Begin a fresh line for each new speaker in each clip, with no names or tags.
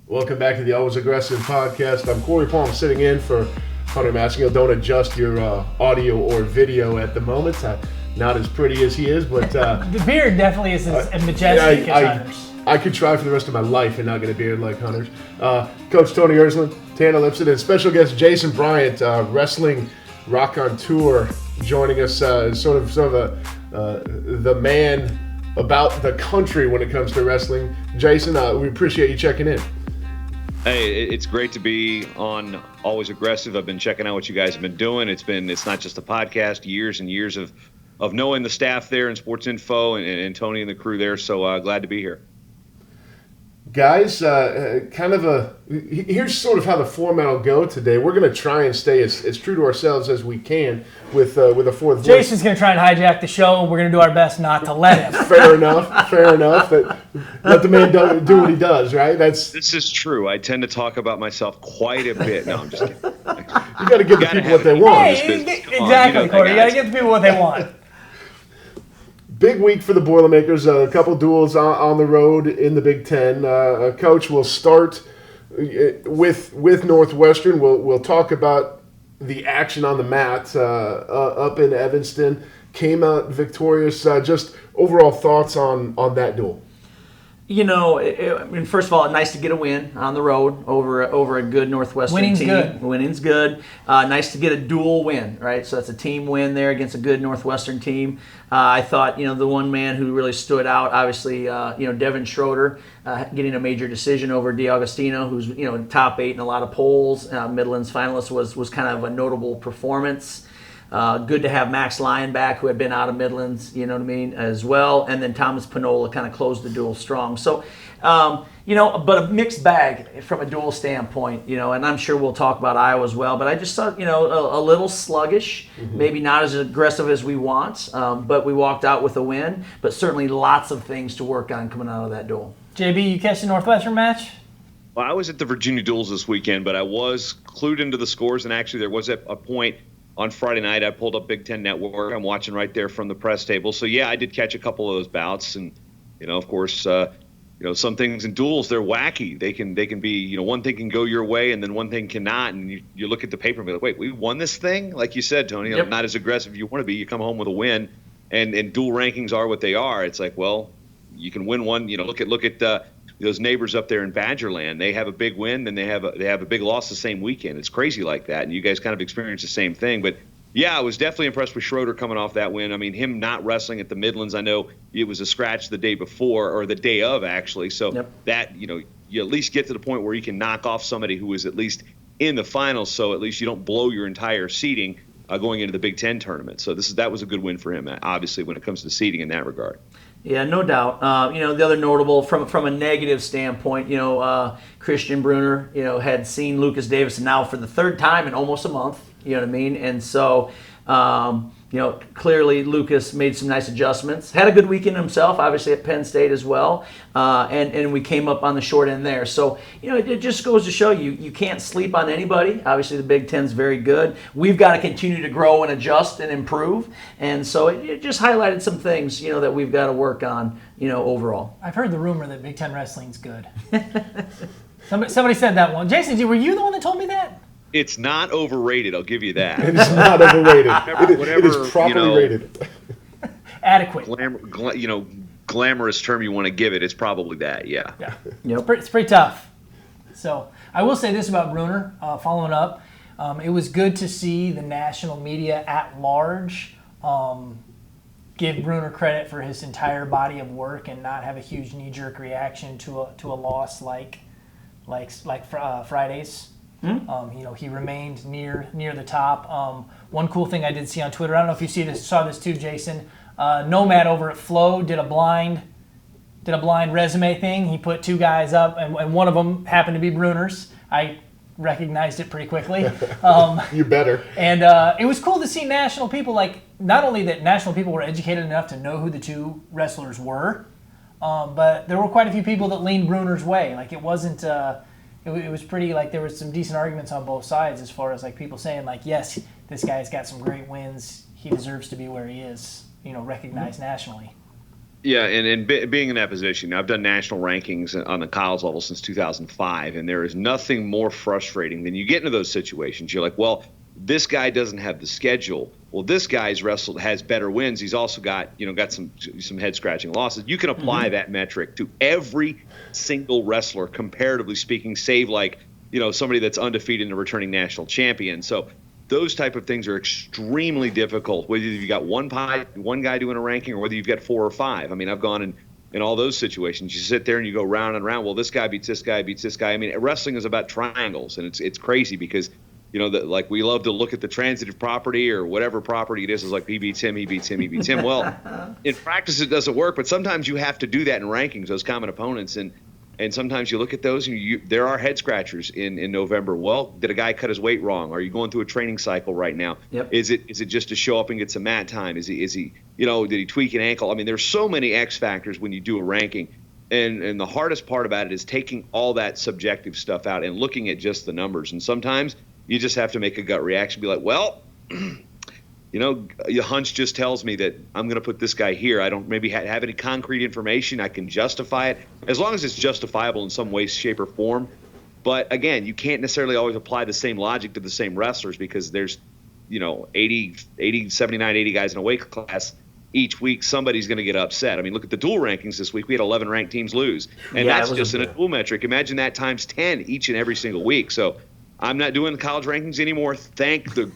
Welcome back to the Always Aggressive podcast. I'm Corey Palm, sitting in for Hunter Massingill. Don't adjust your audio or video at the moment. Not as pretty as he is, but...
the beard definitely is as majestic as Hunter's.
I could try for the rest of my life and not get a beard like Hunter's. Coach Tony Ersland, Tanner Lipson, and special guest Jason Bryant, wrestling rock on tour, joining us as sort of the man about the country when it comes to wrestling. Jason, we appreciate you checking in.
Hey, it's great to be on Always Aggressive. I've been checking out what you guys have been doing. It's not just a podcast, years and years of knowing the staff there and Sports Info and Tony and the crew there. So glad to be here.
Guys, here's sort of how the format will go today. We're going to try and stay as true to ourselves as we can with a fourth voice.
Jason's going to try and hijack the show, and we're going to do our best not to let him.
Fair enough. Let the man do what he does, right?
This is true. I tend to talk about myself quite a bit. No, I'm just kidding.
You got to give the people what they want.
Exactly, Corey. You got to give the people what they want.
Big week for the Boilermakers. A couple duels on the road in the Big Ten. Coach, we'll start with Northwestern. We'll talk about the action on the mat up in Evanston. Came out victorious. Just overall thoughts on that duel.
You know, first of all, nice to get a win on the road over a good Northwestern team. Winning's good. Nice to get a dual win, right? So that's a team win there against a good Northwestern team. I thought, the one man who really stood out, obviously, Devin Schroeder getting a major decision over D'Agostino, who's, top 8 in a lot of polls. Midland's finalist was kind of a notable performance. Good to have Max Lyon back, who had been out of Midlands, as well. And then Thomas Panola kind of closed the duel strong. So, but a mixed bag from a duel standpoint, and I'm sure we'll talk about Iowa as well. But I just thought, a little sluggish, maybe not as aggressive as we want, but we walked out with a win. But certainly lots of things to work on coming out of that duel.
JB, you catch the Northwestern match?
Well, I was at the Virginia duels this weekend, but I was clued into the scores. And actually, there was a point on Friday night. I pulled up Big Ten Network. I'm watching right there from the press table. So, yeah, I did catch a couple of those bouts. And, of course, some things in duels, they're wacky. They can be, one thing can go your way and then one thing cannot. And you look at the paper and be like, wait, we won this thing? Like you said, Tony,
Yep.
Not as aggressive as you want to be. You come home with a win. And duel rankings are what they are. It's like, well, you can win one. Look at those neighbors up there in Badgerland. They have a big win, then they have a big loss the same weekend. It's crazy like that, and you guys kind of experience the same thing. But yeah, I was definitely impressed with Schroeder coming off that win. I mean, him not wrestling at the Midlands, I know it was a scratch the day before, or the day of actually. So that you at least get to the point where you can knock off somebody who is at least in the finals. So at least you don't blow your entire seeding going into the Big Ten tournament. So that was a good win for him, obviously, when it comes to seeding in that regard.
Yeah, no doubt. The other notable from a negative standpoint, Christian Bruner, had seen Lucas Davis now for the third time in almost a month. You know what I mean? And so, clearly Lucas made some nice adjustments. Had a good weekend himself, obviously at Penn State as well. And we came up on the short end there. So, it just goes to show you can't sleep on anybody. Obviously the Big Ten's very good. We've got to continue to grow and adjust and improve. And so it just highlighted some things, that we've got to work on, overall.
I've heard the rumor that Big Ten wrestling's good. Somebody said that one. Jason, were you the one that told me that?
It's not overrated, I'll give you that.
It is not overrated. It is properly rated.
Adequate.
Glamorous term you want to give it, it's probably that, yeah.
Yep. It's pretty tough. So I will say this about Bruner, following up. It was good to see the national media at large give Bruner credit for his entire body of work and not have a huge knee-jerk reaction to a loss like Friday's. He remained near the top. One cool thing I did see on Twitter, I don't know if you saw this too, Jason. Nomad over at Flow did a blind resume thing. He put 2 guys up, and one of them happened to be Bruner's. I recognized it pretty quickly.
You better.
And it was cool to see national people, not only that national people were educated enough to know who the 2 wrestlers were, but there were quite a few people that leaned Bruner's way. It wasn't. It was pretty, there was some decent arguments on both sides as far as people saying yes, this guy's got some great wins. He deserves to be where he is, recognized nationally.
Yeah, and being in that position, I've done national rankings on the college level since 2005, and there is nothing more frustrating than you get into those situations. You're like, well, this guy doesn't have the schedule. Well, this guy's has better wins. He's also got some head scratching losses. You can apply that metric to every single wrestler, comparatively speaking, save somebody that's undefeated and a returning national champion. So those type of things are extremely difficult, whether you've got one guy doing a ranking or whether you've got 4 or 5. I mean, I've gone in all those situations. You sit there and you go round and round. Well, this guy beats this guy, beats this guy. I mean, wrestling is about triangles, and it's crazy because, like we love to look at the transitive property or whatever property it is. It's like he beats him, he beats him, he beats him. Well, in practice it doesn't work, but sometimes you have to do that in rankings, those common opponents. And sometimes you look at those and there are head scratchers in November. Well, did a guy cut his weight wrong? Are you going through a training cycle right now?
Yep.
Is it just to show up and get some mat time? Is he did he tweak an ankle? I mean, there's so many X factors when you do a ranking. And the hardest part about it is taking all that subjective stuff out and looking at just the numbers. And sometimes you just have to make a gut reaction, be like, well, your hunch just tells me that I'm going to put this guy here. I don't maybe have any concrete information. I can justify it as long as it's justifiable in some way, shape, or form. But again, you can't necessarily always apply the same logic to the same wrestlers because there's, 80, 79, 80 guys in a weight class. Each week, somebody's going to get upset. I mean, look at the dual rankings this week. We had 11 ranked teams lose. And that's just in a dual metric. Imagine that times 10 each and every single week. So I'm not doing the college rankings anymore. Thank the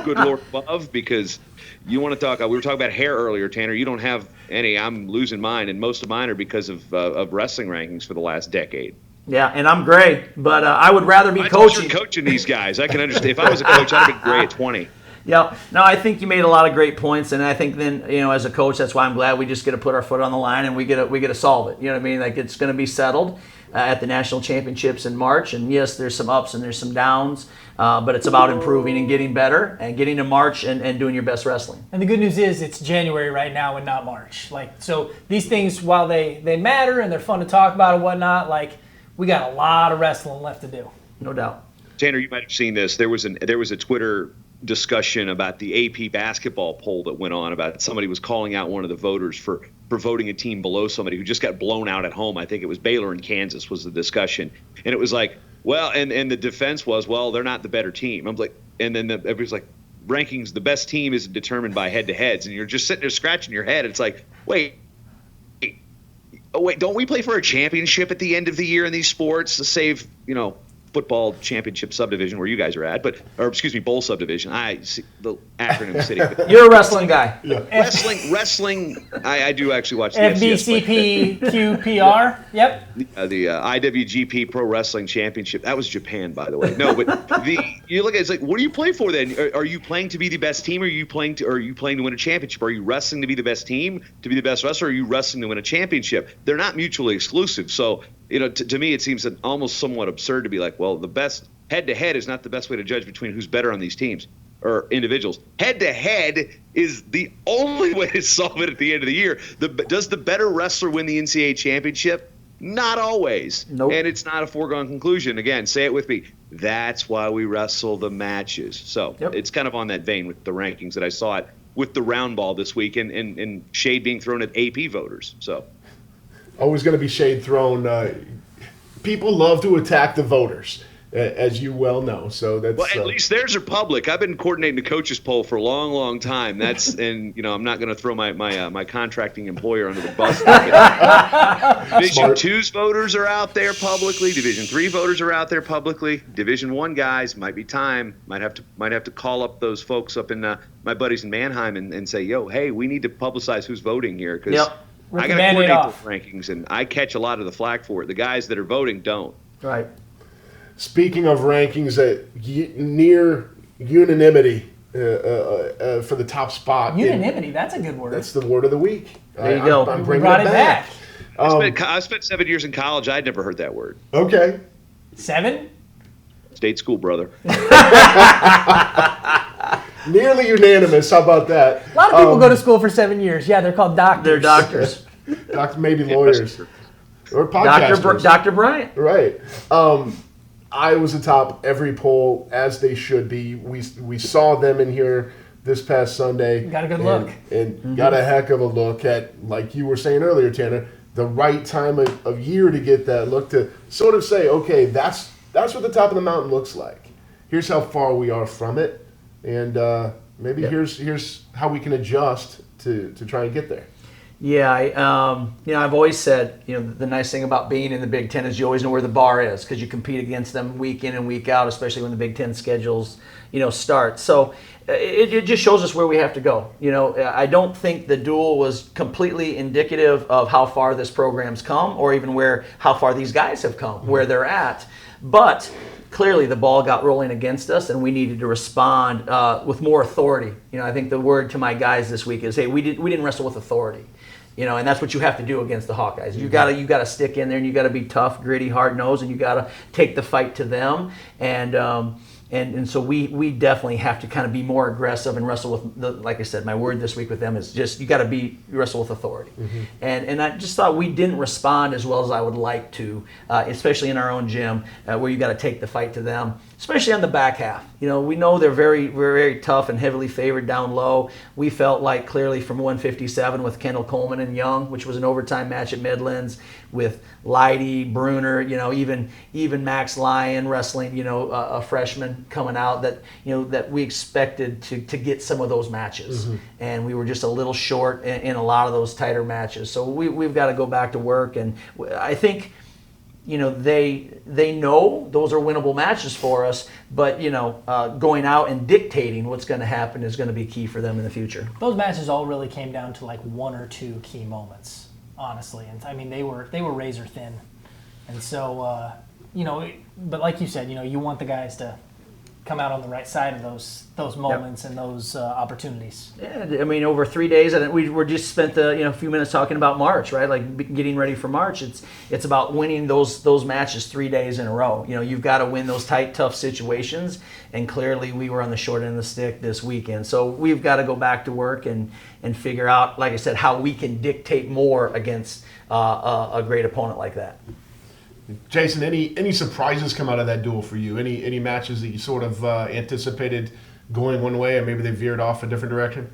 good Lord above, because you want to talk. We were talking about hair earlier, Tanner. You don't have any. I'm losing mine, and most of mine are because of wrestling rankings for the last decade.
Yeah, and I'm gray, but I would rather be coaching.
You're coaching these guys. I can understand. If I was a coach, I'd have been gray at 20.
Yeah, no, I think you made a lot of great points, and I think then as a coach, that's why I'm glad we just get to put our foot on the line and we get to solve it. You know what I mean? Like it's going to be settled at the national championships in March, and yes, there's some ups and there's some downs, but it's about improving and getting better and getting to March and doing your best wrestling.
And the good news is it's January right now and not March. So these things, while they matter and they're fun to talk about and whatnot, we got a lot of wrestling left to do.
No doubt.
Tanner, you might have seen this. There was a Twitter discussion about the AP basketball poll that went on about somebody was calling out one of the voters for voting a team below somebody who just got blown out at home. I think it was Baylor and Kansas was the discussion. And it was like, well, and the defense was, well, they're not the better team. I'm like, and then everybody's like, rankings, the best team isn't determined by head-to-heads. And you're just sitting there scratching your head. It's like, wait, don't we play for a championship at the end of the year in these sports to save, football championship subdivision where you guys are at, bowl subdivision. I see the acronym sitting.
You're a wrestling guy.
Yeah.
Wrestling. I do actually watch the
FBCPQPR. Yep.
The IWGP Pro Wrestling Championship. That was Japan, by the way. No, but you look at it, it's like, what do you play for then? Are you playing to be the best team, or are you playing to win a championship? Are you wrestling to be the best team, to be the best wrestler, or are you wrestling to win a championship? They're not mutually exclusive. So to me, it seems almost somewhat absurd to be like, well, the best head-to-head is not the best way to judge between who's better on these teams or individuals. Head-to-head is the only way to solve it at the end of the year. Does the better wrestler win the NCAA championship? Not always.
Nope.
And it's not a foregone conclusion. Again, say it with me. That's why we wrestle the matches. So It's kind of on that vein with the rankings that I saw it with the round ball this week and shade being thrown at AP voters. So.
Always going to be shade thrown. People love to attack the voters, as you well know. So that's
at least theirs are public. I've been coordinating the coaches poll for a long, long time. And I'm not going to throw my contracting employer under the bus. Division II's voters are out there publicly. Division III voters are out there publicly. Division I guys, might be time. Might have to call up those folks up in my buddies in Mannheim and say, hey, we need to publicize who's voting here because. I got to coordinate those rankings, and I catch a lot of the flack for it. The guys that are voting don't.
Right.
Speaking of rankings, near unanimity for the top spot.
Unanimity, that's a good word.
That's the word of the week.
There you go.
I'm bringing it back.
I spent 7 years in college. I'd never heard that word.
Okay.
7?
State school, brother.
Nearly unanimous. How about that?
A lot of people go to school for 7 years. Yeah, they're called doctors.
They're doctors.
Maybe lawyers. Or podcasters.
Dr. Bryant.
Right. I was atop every poll, as they should be. We saw them in here this past Sunday.
Got a good look.
And got a heck of a look at, like you were saying earlier, Tanner, the right time of year to get that look, to sort of say, okay, that's what the top of the mountain looks like. Here's how far we are from it, and maybe here's how we can adjust to try and get there.
Yeah, I've always said, the nice thing about being in the Big Ten is you always know where the bar is because you compete against them week in and week out, especially when the Big Ten schedules, start. So it just shows us where we have to go. I don't think the duel was completely indicative of how far this program's come, or even how far these guys have come, where they're at. But clearly the ball got rolling against us, and we needed to respond with more authority. I think the word to my guys this week is, hey, we didn't wrestle with authority. And that's what you have to do against the Hawkeyes. You gotta stick in there, and you gotta be tough, gritty, hard nosed, and you gotta take the fight to them. And so we definitely have to kind of be more aggressive and wrestle with like I said, my word this week with them is just you got to wrestle with authority. And I just thought we didn't respond as well as I would like to, especially in our own gym, where you got to take the fight to them, especially on the back half. We know they're very, very tough and heavily favored down low. We felt like clearly from 157 with Kendall Coleman and Young, which was an overtime match at Midlands, with Leidy, Bruner, even Max Lyon wrestling, a freshman coming out, that we expected to get some of those matches. And we were just a little short in a lot of those tighter matches. So we've got to go back to work, and I think they know those are winnable matches for us, but going out and dictating what's going to happen is going to be key for them in the future.
Those matches all really came down to like one or two key moments, honestly, and I mean they were razor thin, and so but like you said, you want the guys to come out on the right side of those moments and those opportunities.
Yeah, I mean, over 3 days, and we were just spent a few minutes talking about March, right? Like getting ready for March. It's about winning those matches 3 days in a row. You've got to win those tight, tough situations, and clearly we were on the short end of the stick this weekend. So we've got to go back to work and figure out, like I said, how we can dictate more against a great opponent like that.
Jason, any surprises come out of that duel for you? Any matches that you sort of anticipated going one way and maybe they veered off a different direction?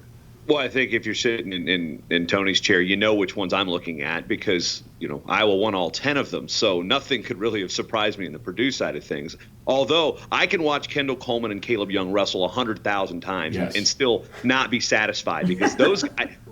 Well, I think if you're sitting in Tony's chair, you know which ones I'm looking at because, Iowa won all 10 of them. So nothing could really have surprised me in the Purdue side of things. Although I can watch Kendall Coleman and Caleb Young wrestle 100,000 times and still not be satisfied because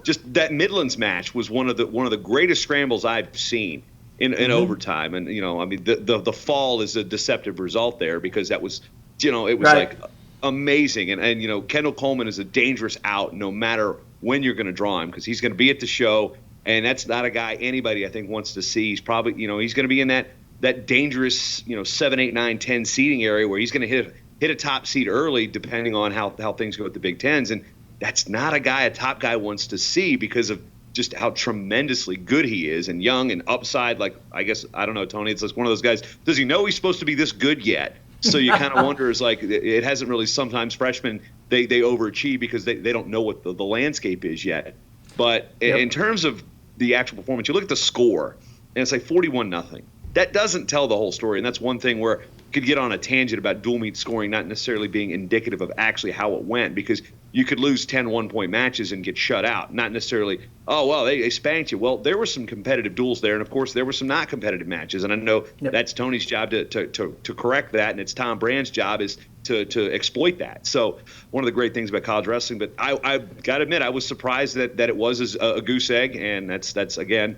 just that Midlands match was one of the greatest scrambles I've seen in overtime. And, I mean, the fall is a deceptive result there because that was, it was
right.
like amazing. And Kendall Coleman is a dangerous out no matter when you're going to draw him because he's going to be at the show. And that's not a guy anybody, I think, wants to see. He's probably, he's going to be in that dangerous, 7, 8, 9, 10 seeding area where he's going to hit a top seed early depending on how things go at the Big Tens. And that's not a top guy wants to see because of just how tremendously good he is and young and upside. Like, I guess, I don't know, Tony, it's like one of those guys, does he know he's supposed to be this good yet? So you kind of wonder, is like, it hasn't really, sometimes freshmen, they overachieve because they don't know what the landscape is yet. But in terms of the actual performance, you look at the score and it's like 41-0. That doesn't tell the whole story. And that's one thing where you could get on a tangent about dual meet scoring not necessarily being indicative of actually how it went, because you could lose 10 one-point matches and get shut out. Not necessarily, oh, well, they spanked you. Well, there were some competitive duels there, and, of course, there were some not competitive matches. And I know that's Tony's job to correct that, and it's Tom Brand's job is to exploit that. So one of the great things about college wrestling, but I got to admit, I was surprised that it was a goose egg, and that's again,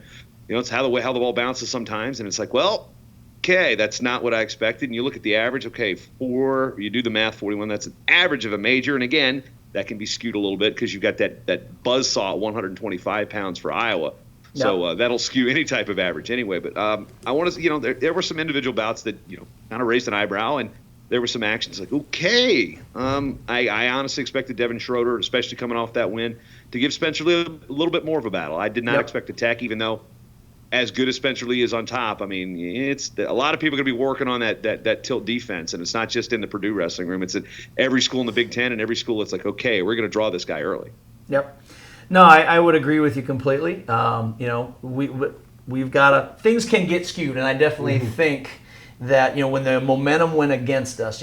it's how the ball bounces sometimes, and it's like, well, okay, that's not what I expected. And you look at the average, okay, you do the math, 41, that's an average of a major. And again, that can be skewed a little bit because you've got that buzzsaw at 125 pounds for Iowa. Yep. So that'll skew any type of average anyway. But I want to, there were some individual bouts that, kind of raised an eyebrow, and there were some actions like, okay, I honestly expected Devin Schroeder, especially coming off that win, to give Spencer Lee a little bit more of a battle. I did not expect Tech, even though as good as Spencer Lee is on top, I mean, it's a lot of people are going to be working on that tilt defense, and it's not just in the Purdue wrestling room. It's at every school in the Big Ten, and every school it's like, okay, we're going to draw this guy early.
Yep. No, I would agree with you completely. We've got things can get skewed, and I definitely think that when the momentum went against us,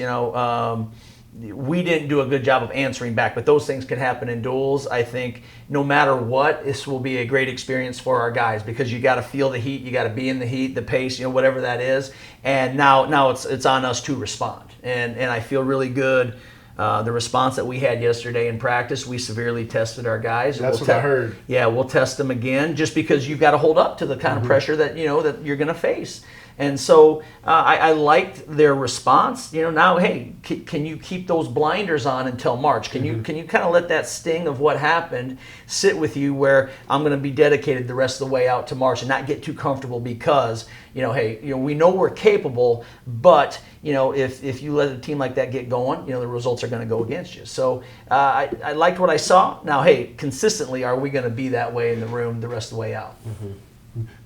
we didn't do a good job of answering back, but those things can happen in duels. I think no matter what, this will be a great experience for our guys because you got to feel the heat, you got to be in the heat, the pace, whatever that is. And now it's on us to respond. And I feel really good. The response that we had yesterday in practice, we severely tested our guys.
That's what I heard.
Yeah, we'll test them again just because you've got to hold up to the kind of pressure that that you're going to face. And so I liked their response. Now, hey, can you keep those blinders on until March? Can you kind of let that sting of what happened sit with you where I'm going to be dedicated the rest of the way out to March and not get too comfortable because, hey, we know we're capable, but, if you let a team like that get going, the results are going to go against you. So I liked what I saw. Now, hey, consistently, are we going to be that way in the room the rest of the way out?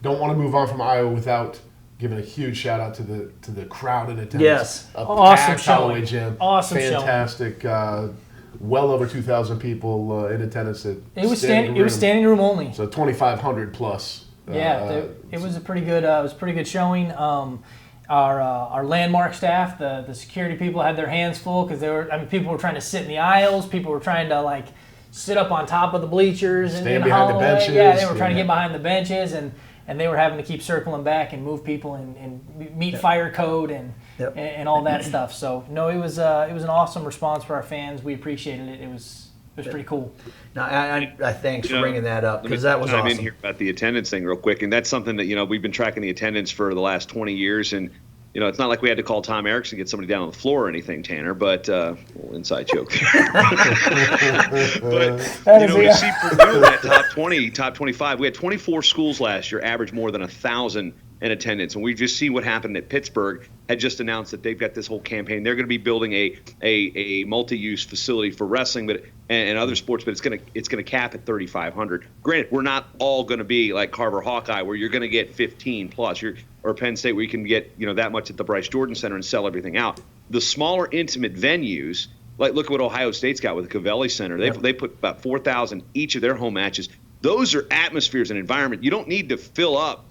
Don't want to move on from Iowa without giving a huge shout out to the crowd in attendance.
Yes,
awesome showing.
Holloway Gym.
Awesome
fantastic. Well over 2,000 people in attendance. It was
standing room only.
So 2,500 plus.
It was a pretty good showing. Our landmark staff, the security people had their hands full because people were trying to sit in the aisles. People were trying to sit up on top of the bleachers and
stand behind the benches.
Yeah, they were trying to get behind the benches and they were having to keep circling back and move people and meet fire code and all that stuff. So no, it was an awesome response for our fans. We appreciated it. It was pretty cool.
Now, I thanks for bringing that up because that was awesome.
I'm in here about the attendance thing real quick, and that's something that we've been tracking the attendance for the last 20 years, and it's not like we had to call Tom Erickson to get somebody down on the floor or anything, Tanner, but little inside joke. But you see Purdue in that top 25. We had 24 schools last year average more than 1,000 in attendance, and we've just seen what happened at Pittsburgh. Had just announced that they've got this whole campaign. They're going to be building a multi-use facility for wrestling, and other sports, but it's gonna cap at 3,500. Granted, we're not all going to be like Carver Hawkeye, where you're going to get 15 plus, or Penn State, where you can get that much at the Bryce Jordan Center and sell everything out. The smaller, intimate venues, like look at what Ohio State's got with the Covelli Center. They put about 4,000 each of their home matches. Those are atmospheres and environment. You don't need to fill up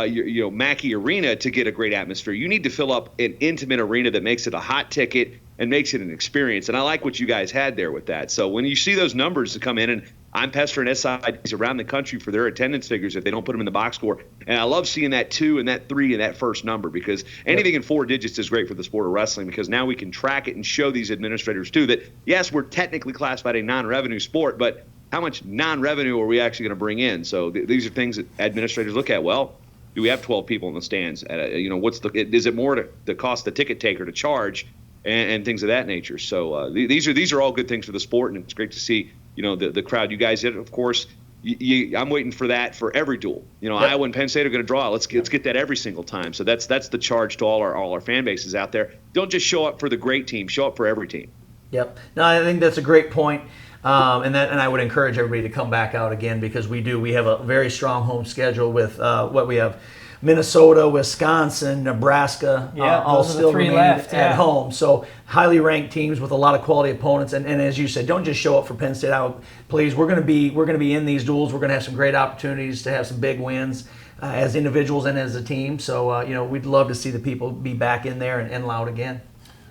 your Mackey Arena to get a great atmosphere. You need to fill up an intimate arena that makes it a hot ticket and makes it an experience. And I like what you guys had there with that. So when you see those numbers to come in, and I'm pestering SIDs around the country for their attendance figures if they don't put them in the box score. And I love seeing that 2 and that 3 and that first number because anything in 4 digits is great for the sport of wrestling because now we can track it and show these administrators too that, yes, we're technically classified a non-revenue sport, but how much non-revenue are we actually going to bring in? So these are things that administrators look at. Well, do we have 12 people in the stands? Is it more to cost the ticket taker to charge and things of that nature? So these are all good things for the sport, and it's great to see the crowd. You guys did it, of course. I'm waiting for that for every duel. Iowa and Penn State are going to draw. Let's get that every single time. So that's the charge to all our fan bases out there. Don't just show up for the great team. Show up for every team.
Yep. No, I think that's a great point. And I would encourage everybody to come back out again because we have a very strong home schedule with what we have. Minnesota, Wisconsin, Nebraska, all still remain at home. So highly ranked teams with a lot of quality opponents. And as you said, don't just show up for Penn State out. Please, we're going to be in these duels. We're going to have some great opportunities to have some big wins as individuals and as a team. So we'd love to see the people be back in there and loud again.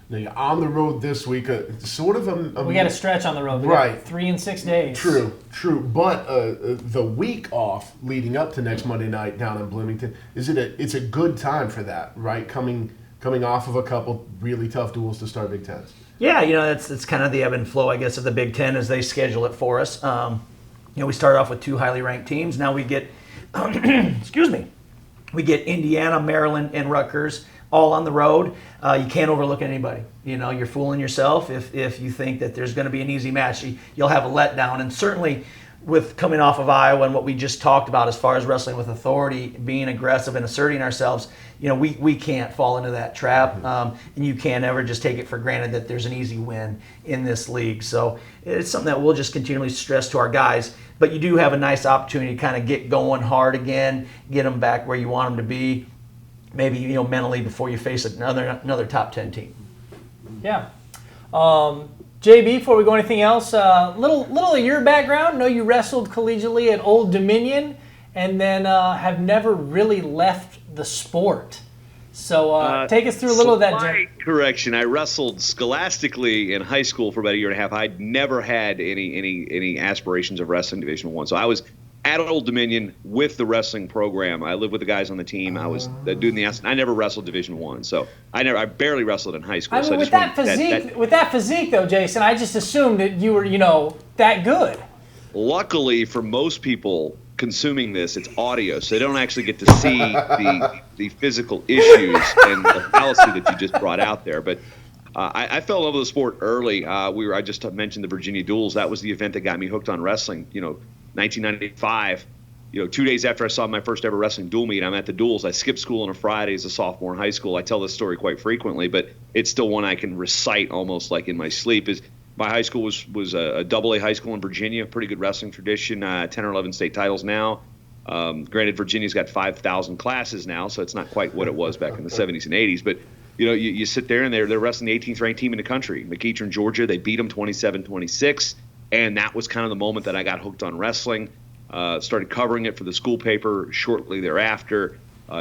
Now you're on the road this week, sort of
we got a stretch on the road. We got 3 and 6 days.
True. But the week off leading up to next Monday night down in Bloomington, it's a good time for that, right? Coming off of a couple really tough duels to start Big Tens.
Yeah, that's kind of the ebb and flow, I guess, of the Big Ten as they schedule it for us. We start off with 2 highly ranked teams. Now we get, we get Indiana, Maryland, and Rutgers all on the road. You can't overlook anybody. You're fooling yourself if you think that there's going to be an easy match. You'll have a letdown. And certainly with coming off of Iowa and what we just talked about as far as wrestling with authority, being aggressive and asserting ourselves, we can't fall into that trap. And you can't ever just take it for granted that there's an easy win in this league. So it's something that we'll just continually stress to our guys. But you do have a nice opportunity to kind of get going hard again, get them back where you want them to be. Maybe mentally before you face another top 10 team.
Yeah. JB, before we go anything else, little of your background. I know you wrestled collegiately at Old Dominion, and then have never really left the sport. So take us through a little of that.
Slight correction. I wrestled scholastically in high school for about a year and a half. I'd never had any aspirations of wrestling Division I. So I was at Old Dominion with the wrestling program. I lived with the guys on the team. I was doing the. I never wrestled Division I. So I barely wrestled in high school.
I mean,
so
with that physique though, Jason, I just assumed that you were that good.
Luckily for most people consuming this, it's audio, so they don't actually get to see the physical issues and the fallacy that you just brought out there. But I fell in love with the sport early. I just mentioned the Virginia Duels. That was the event that got me hooked on wrestling. 1995. 2 days after I saw my first ever wrestling duel meet, I'm at the duels. I skipped school on a Friday as a sophomore in high school. I tell this story quite frequently, but it's still one I can recite almost like in my sleep. My high school was a double-A high school in Virginia, pretty good wrestling tradition, 10 or 11 state titles now. Granted, Virginia's got 5,000 classes now, so it's not quite what it was back in the 70s and 80s. But, you sit there and they're wrestling the 18th ranked team in the country. McEachern, Georgia, they beat them 27-26, and that was kind of the moment that I got hooked on wrestling. Started covering it for the school paper shortly thereafter.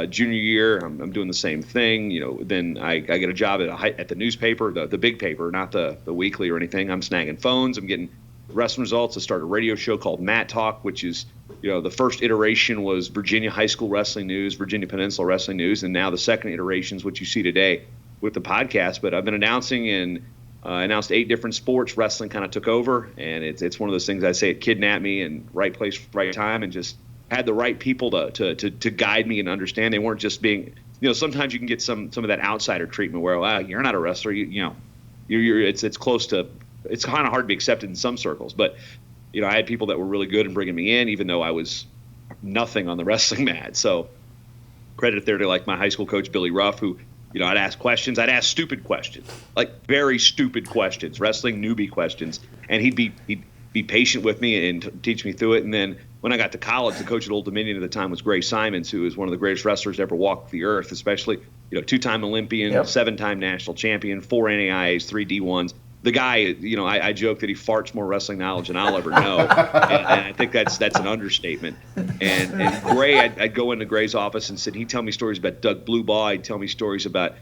Junior year, I'm doing the same thing. Then I get a job at the newspaper, the big paper, not the weekly or anything. I'm snagging phones. I'm getting wrestling results. I started a radio show called Matt Talk, which is, the first iteration was Virginia High School Wrestling News, Virginia Peninsula Wrestling News, and now the second iteration is what you see today with the podcast. But I've been announcing and announced 8 different sports. Wrestling kind of took over, and it's one of those things I say it kidnapped me, and right place, right time, and just had the right people to guide me and understand. They weren't just being, sometimes you can get some of that outsider treatment where, you're not a wrestler, it's close to, it's kind of hard to be accepted in some circles. But, I had people that were really good in bringing me in, even though I was nothing on the wrestling mat. So credit there to like my high school coach, Billy Ruff, who, I'd ask questions. I'd ask stupid questions, like very stupid questions, wrestling newbie questions. And he'd be patient with me and teach me through it. And then when I got to college, the coach at Old Dominion at the time was Gray Simons, who was one of the greatest wrestlers to ever walk the earth, especially, 2-time Olympian, 7-time national champion, 4 NAIAs, 3 D1s. The guy, I joke that he farts more wrestling knowledge than I'll ever know. and I think that's an understatement. And Gray, I'd go into Gray's office and he'd tell me stories about Doug Bluebaugh. He'd tell me stories about,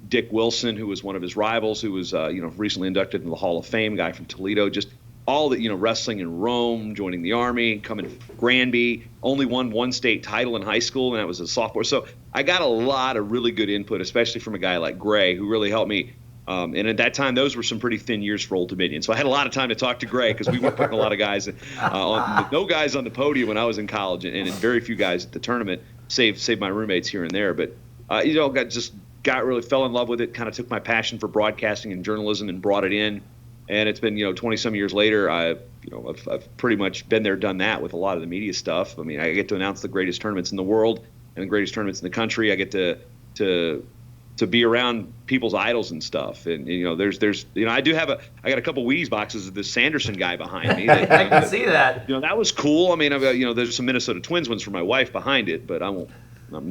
Dick Wilson, who was one of his rivals, who was, recently inducted into the Hall of Fame, guy from Toledo, just all that, wrestling in Rome, joining the Army, coming to Granby, only won 1 state title in high school, and that was a sophomore. So I got a lot of really good input, especially from a guy like Gray, who really helped me. And at that time, those were some pretty thin years for Old Dominion. So I had a lot of time to talk to Gray because we weren't putting a lot of guys no guys on the podium when I was in college, and very few guys at the tournament, save my roommates here and there. But, really fell in love with it, kind of took my passion for broadcasting and journalism and brought it in. And it's been, 20-some years later, I've pretty much been there, done that with a lot of the media stuff. I mean, I get to announce the greatest tournaments in the world and the greatest tournaments in the country. I get to be around people's idols and stuff. And, I got a couple Wheaties boxes of this Sanderson guy behind me.
I can see that.
That was cool. I mean, there's some Minnesota Twins ones for my wife behind it, but I'm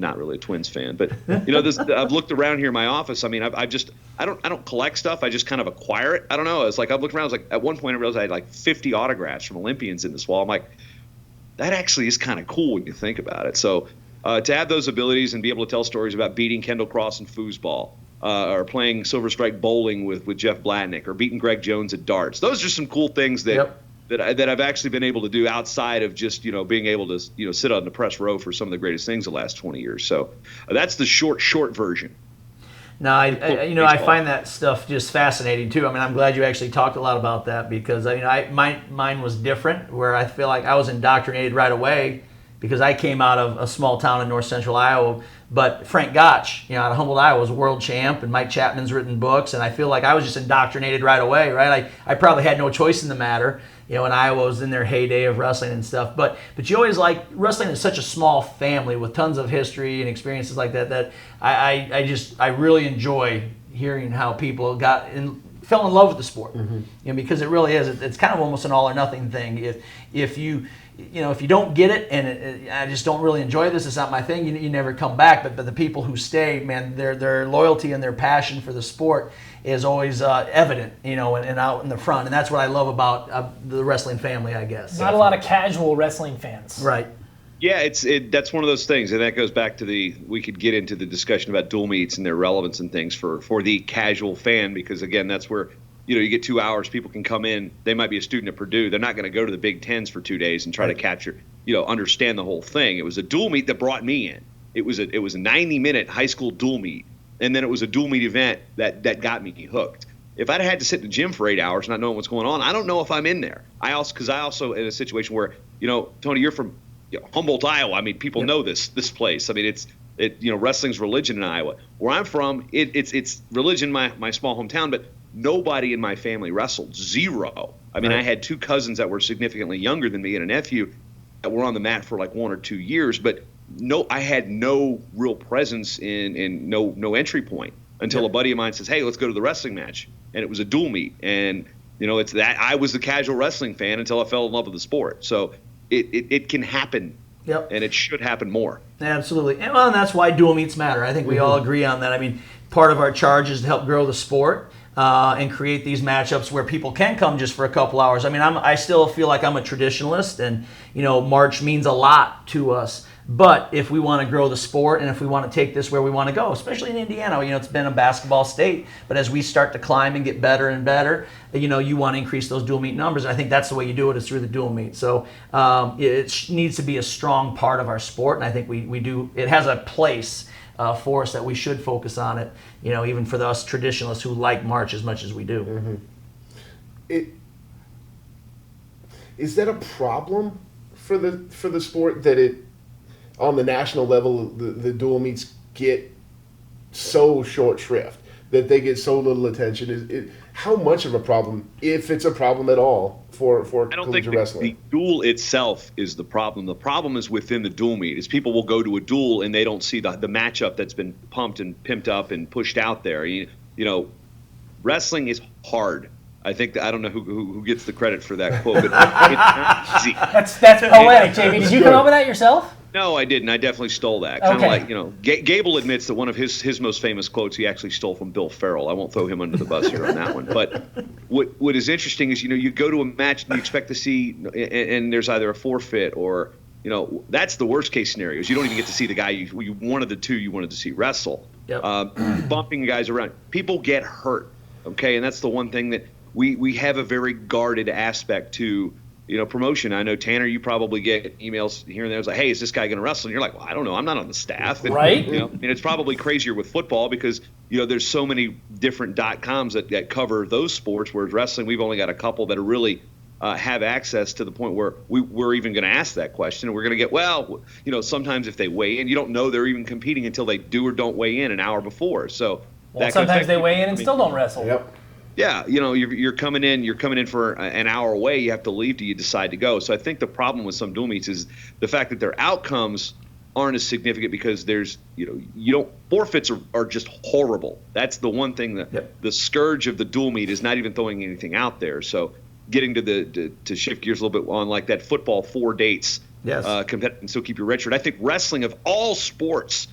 not really a Twins fan, but I've looked around here in my office. I mean, I don't collect stuff. I just kind of acquire it. I don't know. It's like I've looked around. I was like, at one point I realized I had like 50 autographs from Olympians in this wall. I'm like, that actually is kind of cool when you think about it. So to have those abilities and be able to tell stories about beating Kendall Cross in foosball, or playing Silver Strike bowling with Jeff Blatnick, or beating Greg Jones at darts. Those are some cool things that. Yep. That I've actually been able to do outside of just, being able to, sit on the press row for some of the greatest things the last 20 years. So that's the short version.
No, I find that stuff just fascinating too. I mean, I'm glad you actually talked a lot about that because mine was different, where I feel like I was indoctrinated right away because I came out of a small town in north central Iowa. But Frank Gotch, out of Humboldt, Iowa, was a world champ, and Mike Chapman's written books, and I feel like I was just indoctrinated right away, right? I probably had no choice in the matter. When Iowa was in their heyday of wrestling and stuff. But you always wrestling is such a small family with tons of history and experiences like that I really enjoy hearing how people fell in love with the sport. Mm-hmm. Because it really is. It's kind of almost an all or nothing thing. If you don't get it and I just don't really enjoy this, it's not my thing, you never come back. But the people who stay, man, their loyalty and their passion for the sport is always evident, and out in the front. And that's what I love about the wrestling family, I guess.
Not a lot of casual wrestling fans.
Right.
Yeah, that's one of those things, and that goes back to we could get into the discussion about dual meets and their relevance and things for the casual fan, because again, that's where you get 2 hours, people can come in, they might be a student at Purdue, they're not going to go to the Big Tens for 2 days and try to capture, understand the whole thing. It was a dual meet that brought me in. It was a 90-minute high school dual meet, and then it was a dual meet event that got me hooked. If I'd had to sit in the gym for 8 hours not knowing what's going on, I don't know if I'm in there. I also in a situation where, Tony, you're from Humboldt, Iowa. I mean, people know this place. I mean, wrestling's religion in Iowa. Where I'm from, it's religion, my small hometown, but nobody in my family wrestled. Zero. I mean, I had 2 cousins that were significantly younger than me and a nephew that were on the mat for like 1 or 2 years, but I had no real presence in no entry point until a buddy of mine says, "Hey, let's go to the wrestling match," and it was a dual meet, and it's that I was the casual wrestling fan until I fell in love with the sport. So it can happen.
Yep.
And it should happen more.
Absolutely. And that's why dual meets matter. I think we all agree on that. I mean, part of our charge is to help grow the sport and create these matchups where people can come just for a couple hours. I mean, I still feel like I'm a traditionalist, and March means a lot to us. But if we want to grow the sport and if we want to take this where we want to go, especially in Indiana, it's been a basketball state, but as we start to climb and get better and better, you want to increase those dual meet numbers. And I think that's the way you do it, is through the dual meet. So it needs to be a strong part of our sport, and I think we do. It has a place for us that we should focus on it, even for us traditionalists who like March as much as we do.
Is that a problem for the sport, that it, on the national level, the dual meets get so short shrift, that they get so little attention? How much of a problem, if it's a problem at all, for
I don't
collegiate
think
wrestling?
The duel itself is the problem. The problem is within the dual meet. Is people will go to a duel and they don't see the matchup that's been pumped and pimped up and pushed out there. Wrestling is hard. I think I don't know who gets the credit for that quote, but it's not easy.
That's poetic, JB. Did you come up with that yourself?
No, I didn't. I definitely stole that. Kind of
Okay.
like, Gable admits that one of his most famous quotes he actually stole from Bill Farrell. I won't throw him under the bus here on that one. But what is interesting is, you go to a match and you expect to see, and there's either a forfeit or, that's the worst case scenario, is you don't even get to see the guy you wanted to see wrestle.
Yep.
Bumping guys around. People get hurt, okay? And that's the one thing that we have a very guarded aspect to promotion. I know, Tanner, you probably get emails here and there. It's like, hey, is this guy going to wrestle? And you're like, well, I don't know. I'm not on the staff. And,
right.
And it's probably crazier with football because, there's so many different .coms that cover those sports, whereas wrestling, we've only got a couple that are really have access to the point where we're even going to ask that question. And we're going to get, sometimes if they weigh in, you don't know they're even competing until they do or don't weigh in an hour before. So
sometimes they weigh in and still don't wrestle.
Yep.
Yeah, you're coming in for an hour away. You have to leave till you decide to go. So I think the problem with some dual meets is the fact that their outcomes aren't as significant because there's forfeits are just horrible. That's the one thing that the scourge of the dual meet is not even throwing anything out there. So getting to shift gears a little bit on like that football 4 dates, and still keep your redshirt. I think wrestling of all sports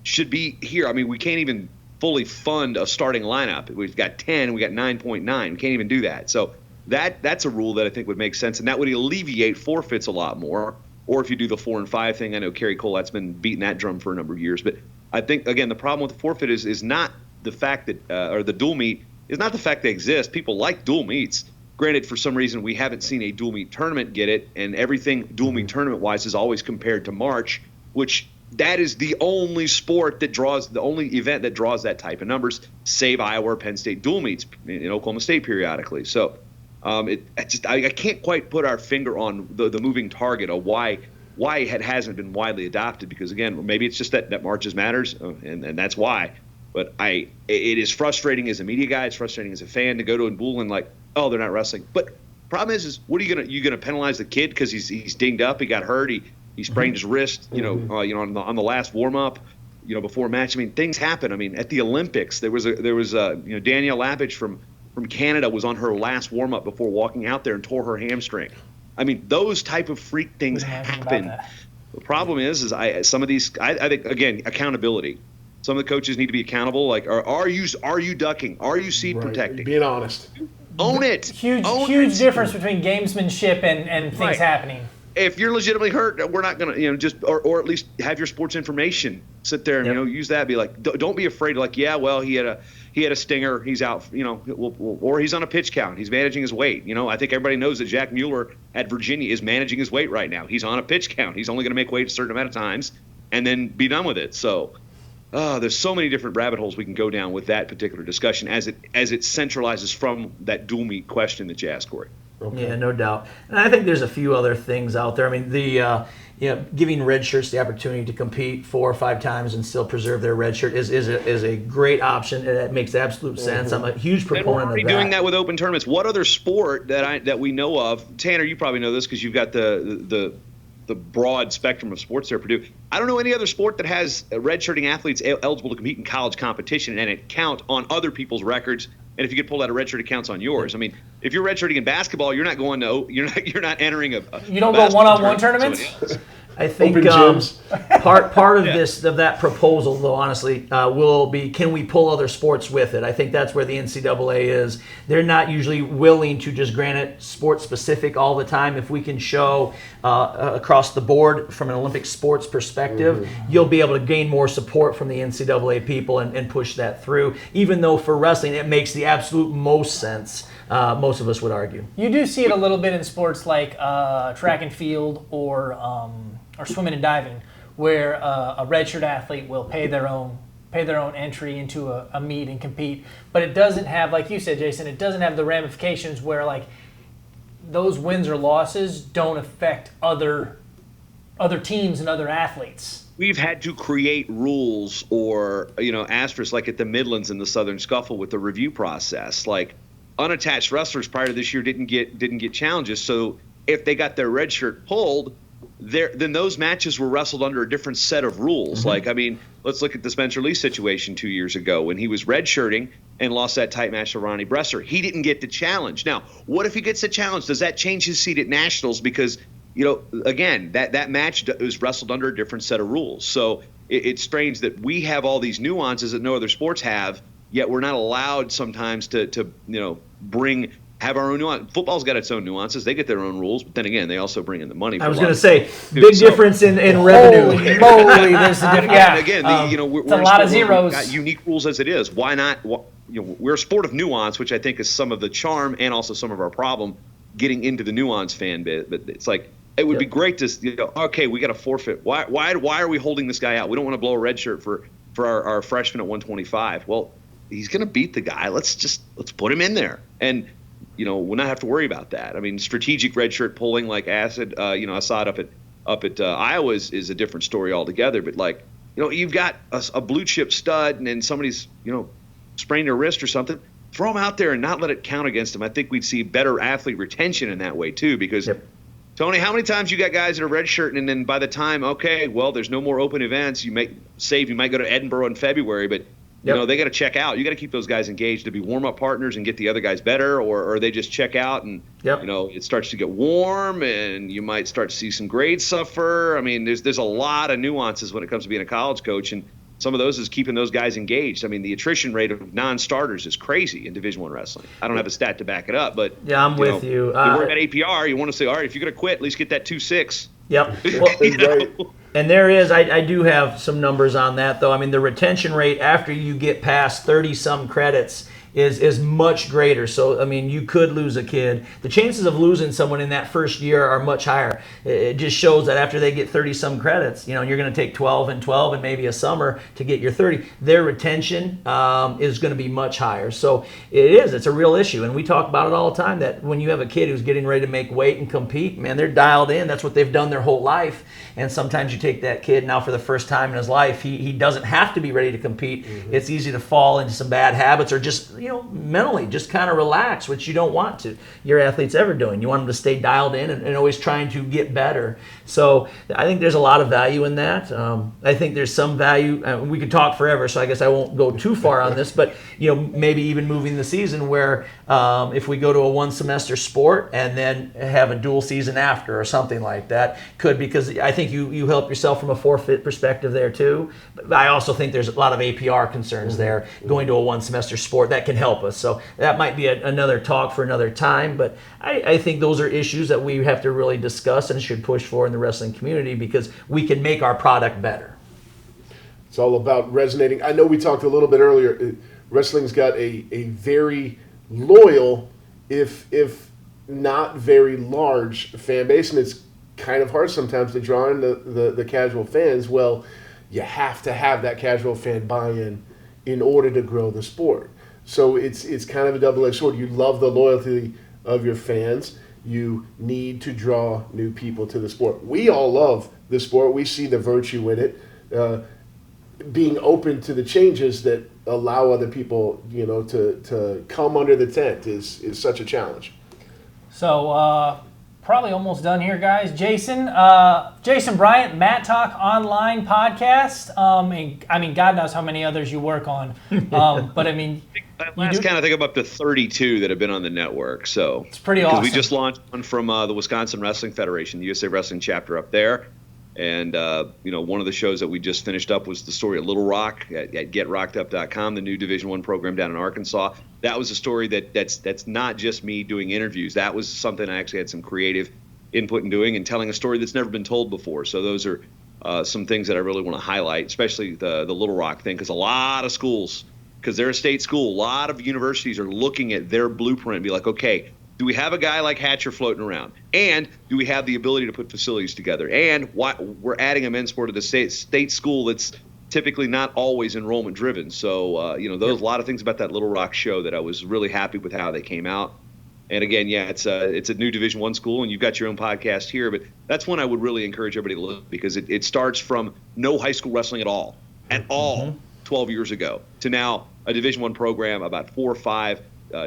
should be here. I mean, we can't even fully fund a starting lineup. We've got 10, we got 9.9. We can't even do that. So that's a rule that I think would make sense, and that would alleviate forfeits a lot more. Or if you do the 4 and 5 thing, I know Kerry Cole, that's been beating that drum for a number of years. But I think, again, the problem with the forfeit is not the fact that, or the dual meet, is not the fact they exist. People like dual meets. Granted, for some reason, we haven't seen a dual meet tournament get it, and everything dual meet tournament-wise is always compared to March, which that is the only sport that draws, the only event that draws that type of numbers, save Iowa or Penn State dual meets in Oklahoma State periodically. So I can't quite put our finger on the moving target of why it hasn't been widely adopted, because, again, maybe it's just that Marches matters, and that's why. But it is frustrating as a media guy. It's frustrating as a fan to go to a duel and like, oh, they're not wrestling. But problem is what are you gonna penalize the kid because he's dinged up, he got hurt, he sprained his wrist, on the last warm up, before a match. I mean, things happen. I mean, at the Olympics, there was Danielle Lapich from Canada was on her last warm up before walking out there and tore her hamstring. I mean, those type of freak things happen. The problem is some of these. I think, again, accountability. Some of the coaches need to be accountable. Like, are you ducking? Are you seat protecting?
Being honest.
Own it.
Huge difference between gamesmanship and things happening.
if you're legitimately hurt, we're not going to, just, or at least have your sports information. Sit there and, use that. Be like, don't be afraid. Like, yeah, well, he had a stinger. He's out, or he's on a pitch count. He's managing his weight. I think everybody knows that Jack Mueller at Virginia is managing his weight right now. He's on a pitch count. He's only going to make weight a certain amount of times and then be done with it. So there's so many different rabbit holes we can go down with that particular discussion as it centralizes from that dual meet question that you asked, Corey.
Okay. Yeah, no doubt. And I think there's a few other things out there. I mean, giving red shirts the opportunity to compete 4 or 5 times and still preserve their red shirt is a great option, and that makes absolute sense. I'm a huge proponent of that.
We're already doing that with open tournaments. What other sport that we know of? Tanner, you probably know this because you've got the broad spectrum of sports there at Purdue. I don't know any other sport that has redshirting athletes eligible to compete in college competition and it count on other people's records. And if you get pulled out a redshirt, it counts on yours. I mean, if you're redshirting in basketball, you're not going to you're not entering a
you don't go one-on-one tournaments.
I think part of that proposal, though, honestly, will be, can we pull other sports with it? I think that's where the NCAA is. They're not usually willing to just grant it sports specific all the time. If we can show across the board from an Olympic sports perspective, you'll be able to gain more support from the NCAA people and push that through. Even though for wrestling, it makes the absolute most sense. Most of us would argue.
You do see it a little bit in sports like track and field or swimming and diving, where a redshirt athlete will pay their own entry into a meet and compete, but it doesn't have, like you said, Jason, it doesn't have the ramifications where like those wins or losses don't affect other teams and other athletes.
We've had to create rules or asterisks like at the Midlands in the Southern Scuffle with the review process. Like unattached wrestlers prior to this year didn't get challenges, so if they got their red shirt pulled, then those matches were wrestled under a different set of rules. Like, I mean, let's look at the Spencer Lee situation 2 years ago when he was redshirting and lost that tight match to Ronnie Bresser. He didn't get the challenge. Now, what if he gets the challenge? Does that change his seat at nationals? Because, again, that match was wrestled under a different set of rules. So it's strange that we have all these nuances that no other sports have, yet we're not allowed sometimes to have our own nuance. Football's got its own nuances. They get their own rules, but then again, they also bring in the money.
I was going to say, big difference in revenue.
Holy moly, there's a difference. Yeah.
Again, we're
a lot of zeros.
Got unique rules as it is. Why not? We're a sport of nuance, which I think is some of the charm and also some of our problem getting into the nuance fan bit. But it's like it would be great to, okay, we got to forfeit. Why are we holding this guy out? We don't want to blow a red shirt for our freshman at 125. Well, he's going to beat the guy. Let's put him in there and. We'll not have to worry about that. I mean, strategic redshirt pulling like Assad up at Iowa is a different story altogether. But you've got a blue chip stud and then somebody's sprained their wrist or something. Throw him out there and not let it count against him. I think we'd see better athlete retention in that way too. Because Tony, how many times you got guys that are redshirting and then by the time there's no more open events, you might go to Edinburgh in February, but. They got to check out. You got to keep those guys engaged to be warm-up partners and get the other guys better, or they just check out and it starts to get warm and you might start to see some grades suffer. I mean, there's a lot of nuances when it comes to being a college coach, and some of those is keeping those guys engaged. I mean, the attrition rate of non-starters is crazy in Division I wrestling. I don't have a stat to back it up, but
I'm with you.
You work at APR, you want to say, all right, if you're going to quit, at least get that 2.6.
Yep. Well, and there is, I do have some numbers on that, though. I mean, the retention rate after you get past 30-some credits is much greater. So, I mean, you could lose a kid. The chances of losing someone in that first year are much higher. It just shows that after they get 30-some credits, you're going to take 12 and maybe a summer to get your 30. Their retention is going to be much higher. So it's a real issue. And we talk about it all the time that when you have a kid who's getting ready to make weight and compete, man, they're dialed in. That's what they've done their whole life. And sometimes you take that kid now for the first time in his life, he doesn't have to be ready to compete. It's easy to fall into some bad habits or just, mentally just kind of relax, which you don't want to. Your athletes ever doing. You want them to stay dialed in and always trying to get better. So I think there's a lot of value in that. I think there's some value. We could talk forever, so I guess I won't go too far on this, but maybe even moving the season where if we go to a one-semester sport and then have a dual season after or something like that, because I think you help yourself from a forfeit perspective there too. But I also think there's a lot of APR concerns there going to a one-semester sport that can help us. So that might be another talk for another time. But I think those are issues that we have to really discuss and should push for in the wrestling community because we can make our product better.
It's all about resonating. I know we talked a little bit earlier. Wrestling's got a very loyal, if not very large fan base, and it's kind of hard sometimes to draw in the casual fans. Well, you have to have that casual fan buy-in in order to grow the sport. So it's kind of a double-edged sword. You love the loyalty of your fans. You need to draw new people to the sport. We all love the sport. We see the virtue in it. Being open to the changes that allow other people, to come under the tent is such a challenge.
So probably almost done here, guys. Jason Bryant, Matt Talk Online podcast. I mean, God knows how many others you work on. But I mean,
last count, I think I'm up to 32 that have been on the network. So
it's pretty awesome.
We just launched one from the Wisconsin Wrestling Federation, the USA Wrestling chapter up there. And, one of the shows that we just finished up was the story at Little Rock at GetRockedUp.com, the new Division I program down in Arkansas. That was a story that's not just me doing interviews. That was something I actually had some creative input in doing and telling a story that's never been told before. So those are some things that I really want to highlight, especially the Little Rock thing, because a lot of schools, because they're a state school, a lot of universities are looking at their blueprint and be like, okay, do we have a guy like Hatcher floating around? And do we have the ability to put facilities together? And we're adding a men's sport to the state school that's typically not always enrollment driven. So, there's a lot of things about that Little Rock show that I was really happy with how they came out. And again, it's a new Division I school, and you've got your own podcast here. But that's one I would really encourage everybody to look, because it starts from no high school wrestling at all, 12 years ago, to now a Division I program, about 4 or 5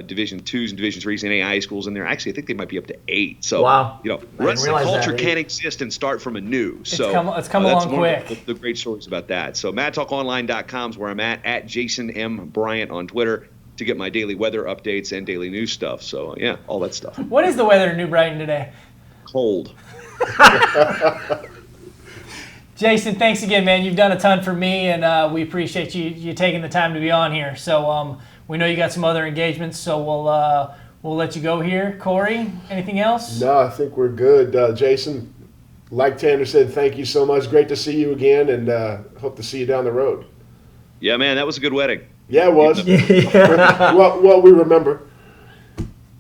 Division IIs and Division IIIs and AI schools in there. Actually, I think they might be up to 8. So,
wow.
Wrestling culture can exist and start from anew.
It's come along quick.
That's the great stories about that. So, MadTalkOnline.com is where I'm at Jason M. Bryant on Twitter to get my daily weather updates and daily news stuff. So, all that stuff.
What is the weather in New Brighton today?
Cold.
Jason, thanks again, man. You've done a ton for me, and we appreciate you taking the time to be on here. So, we know you got some other engagements, so we'll let you go here. Corey, anything else?
No, I think we're good. Jason, like Tanner said, thank you so much. Great to see you again, and hope to see you down the road.
Yeah, man, that was a good wedding.
Yeah, it was. Well, we remember.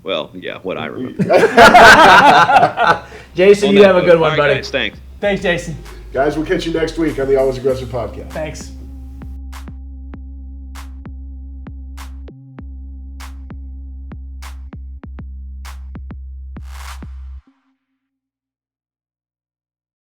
Well, yeah, what I remember.
Jason, you have a good one, buddy.
Guys, thanks.
Thanks, Jason.
Guys, we'll catch you next week on the Always Aggressive podcast.
Thanks.